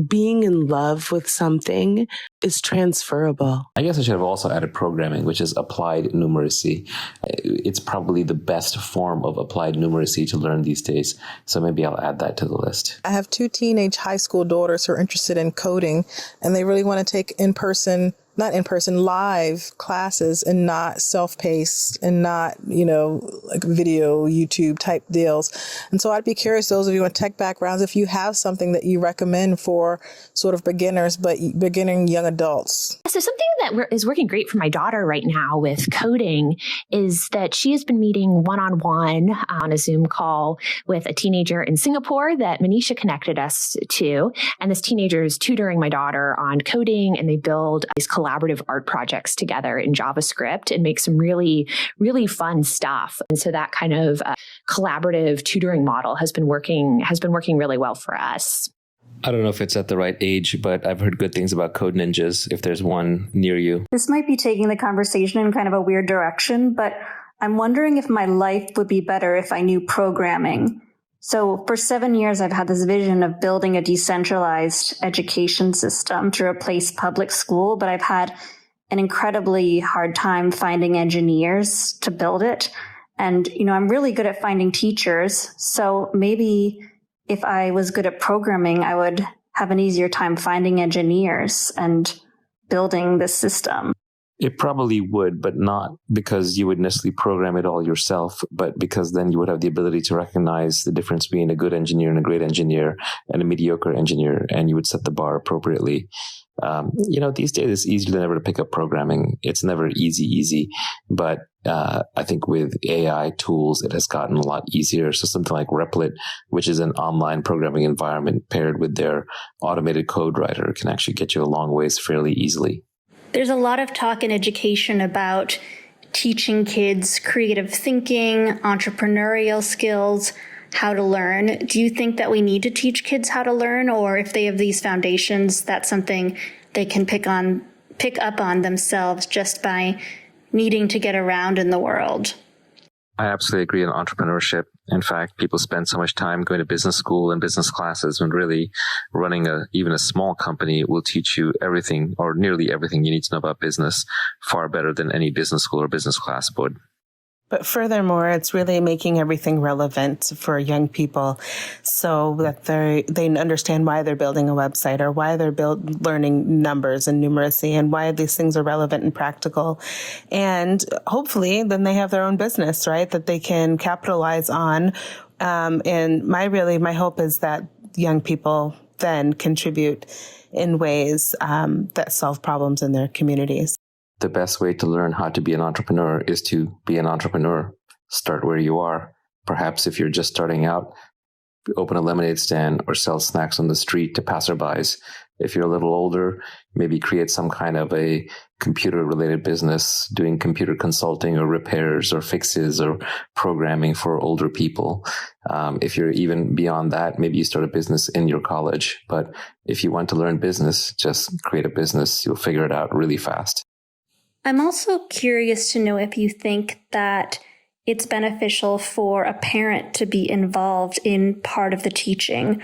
being in love with something is transferable. I guess I should have also added programming, which is applied numeracy. It's probably the best form of applied numeracy to learn these days. So maybe I'll add that to the list. I have 2 teenage high school daughters who are interested in coding, and they really want to take live classes and not self-paced and not, like video, YouTube type deals. And so I'd be curious, those of you in tech backgrounds, if you have something that you recommend for sort of beginners, but beginning young adults. So something that is working great for my daughter right now with coding is that she has been meeting one-on-one on a Zoom call with a teenager in Singapore that Manisha connected us to. And this teenager is tutoring my daughter on coding, and they build these collaborative art projects together in JavaScript and make some really, really fun stuff. And so that kind of collaborative tutoring model has been working really well for us. I don't know if it's at the right age, but I've heard good things about Code Ninjas, if there's one near you. This might be taking the conversation in kind of a weird direction, but I'm wondering if my life would be better if I knew programming. So for 7 years, I've had this vision of building a decentralized education system to replace public school, but I've had an incredibly hard time finding engineers to build it. And, I'm really good at finding teachers. So maybe if I was good at programming, I would have an easier time finding engineers and building this system. It probably would, but not because you would necessarily program it all yourself, but because then you would have the ability to recognize the difference between a good engineer and a great engineer and a mediocre engineer, and you would set the bar appropriately. These days it's easier than ever to pick up programming. It's never easy, but I think with AI tools, it has gotten a lot easier. So something like Replit, which is an online programming environment paired with their automated code writer, can actually get you a long ways fairly easily. There's a lot of talk in education about teaching kids creative thinking, entrepreneurial skills, how to learn. Do you think that we need to teach kids how to learn, or if they have these foundations, that's something they can pick up on themselves just by needing to get around in the world? I absolutely agree on entrepreneurship. In fact, people spend so much time going to business school and business classes when really running even a small company will teach you everything or nearly everything you need to know about business far better than any business school or business class would. But furthermore, it's really making everything relevant for young people so that they understand why they're building a website or why they're learning numbers and numeracy and why these things are relevant and practical. And hopefully then they have their own business, right, that they can capitalize on. And my hope is that young people then contribute in ways that solve problems in their communities. The best way to learn how to be an entrepreneur is to be an entrepreneur. Start where you are. Perhaps if you're just starting out, open a lemonade stand or sell snacks on the street to passerbys. If you're a little older, maybe create some kind of a computer-related business, doing computer consulting or repairs or fixes or programming for older people. If you're even beyond that, maybe you start a business in your college. But if you want to learn business, just create a business. You'll figure it out really fast. I'm also curious to know if you think that it's beneficial for a parent to be involved in part of the teaching.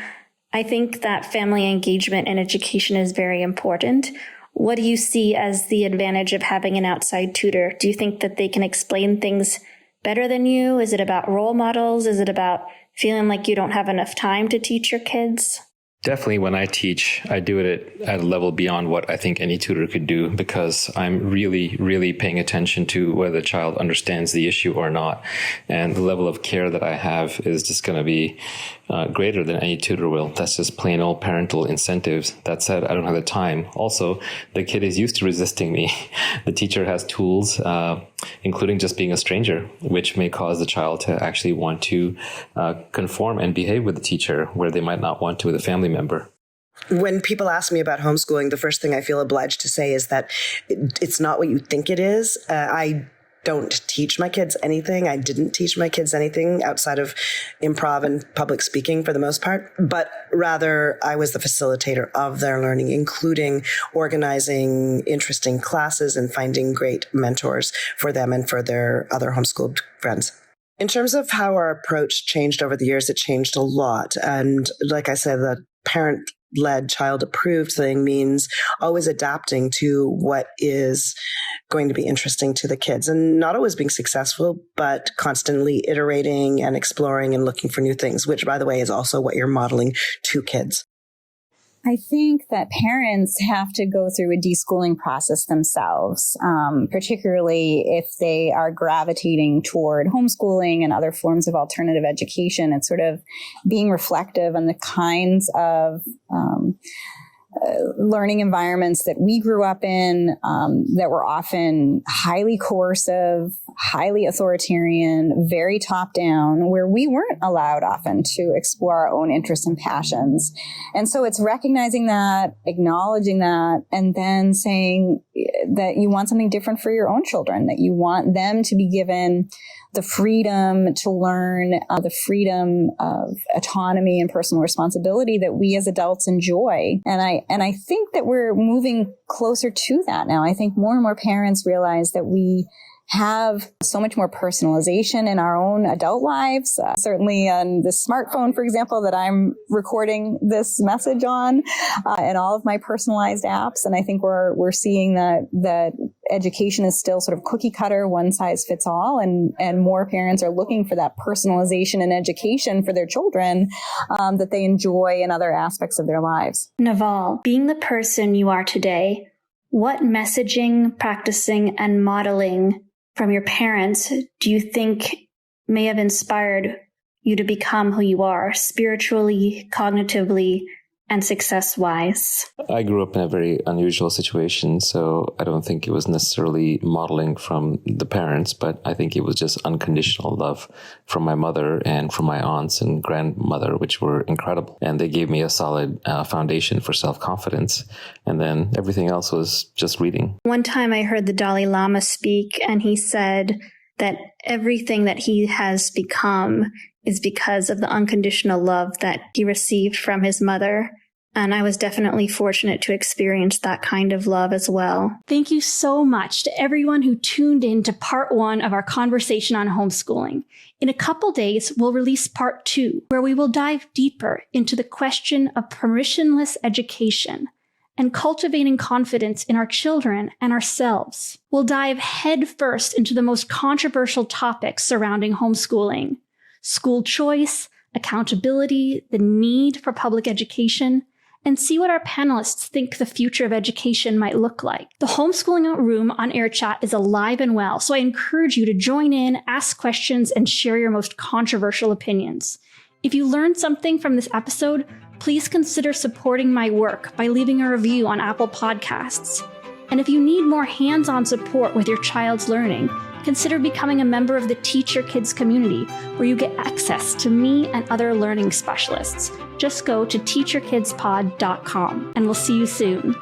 I think that family engagement and education is very important. What do you see as the advantage of having an outside tutor? Do you think that they can explain things better than you? Is it about role models? Is it about feeling like you don't have enough time to teach your kids? Definitely when I teach, I do it at a level beyond what I think any tutor could do because I'm really, really paying attention to whether the child understands the issue or not. And the level of care that I have is just going to be greater than any tutor will. That's just plain old parental incentives. That said, I don't have the time. Also, the kid is used to resisting me. The teacher has tools, including just being a stranger, which may cause the child to actually want to conform and behave with the teacher where they might not want to with a family member. When people ask me about homeschooling, the first thing I feel obliged to say is that it's not what you think it is. I don't teach my kids anything. I didn't teach my kids anything outside of improv and public speaking for the most part, but rather I was the facilitator of their learning, including organizing interesting classes and finding great mentors for them and for their other homeschooled friends. In terms of how our approach changed over the years, it changed a lot. And like I said, the parent led, child approved thing means always adapting to what is going to be interesting to the kids and not always being successful, but constantly iterating and exploring and looking for new things, which, by the way, is also what you're modeling to kids. I think that parents have to go through a deschooling process themselves, particularly if they are gravitating toward homeschooling and other forms of alternative education. It's sort of being reflective on the kinds of learning environments that we grew up in, that were often highly coercive, highly authoritarian, very top down, where we weren't allowed often to explore our own interests and passions. And so it's recognizing that, acknowledging that, and then saying that you want something different for your own children, that you want them to be given the freedom to learn, the freedom of autonomy and personal responsibility that we as adults enjoy. And I think that we're moving closer to that now. I think more and more parents realize that we have so much more personalization in our own adult lives. Certainly on the smartphone, for example, that I'm recording this message on, and all of my personalized apps. And I think we're seeing that education is still sort of cookie cutter, one size fits all, and more parents are looking for that personalization in education for their children that they enjoy in other aspects of their lives. Naval, being the person you are today, what messaging, practicing, and modeling from your parents do you think may have inspired you to become who you are spiritually, cognitively, and success-wise? I grew up in a very unusual situation, so I don't think it was necessarily modeling from the parents, but I think it was just unconditional love from my mother and from my aunts and grandmother, which were incredible. And they gave me a solid foundation for self-confidence. And then everything else was just reading. One time I heard the Dalai Lama speak, and he said that everything that he has become is because of the unconditional love that he received from his mother. And I was definitely fortunate to experience that kind of love as well. Thank you so much to everyone who tuned in to part 1 of our conversation on homeschooling. In a couple days, we'll release part 2, where we will dive deeper into the question of permissionless education and cultivating confidence in our children and ourselves. We'll dive headfirst into the most controversial topics surrounding homeschooling: school choice, accountability, the need for public education, and see what our panelists think the future of education might look like. The Homeschooling Room on Air Chat is alive and well, so I encourage you to join in, ask questions, and share your most controversial opinions. If you learned something from this episode, please consider supporting my work by leaving a review on Apple Podcasts. And if you need more hands-on support with your child's learning, consider becoming a member of the Teach Your Kids community, where you get access to me and other learning specialists. Just go to teachyourkidspod.com, and we'll see you soon.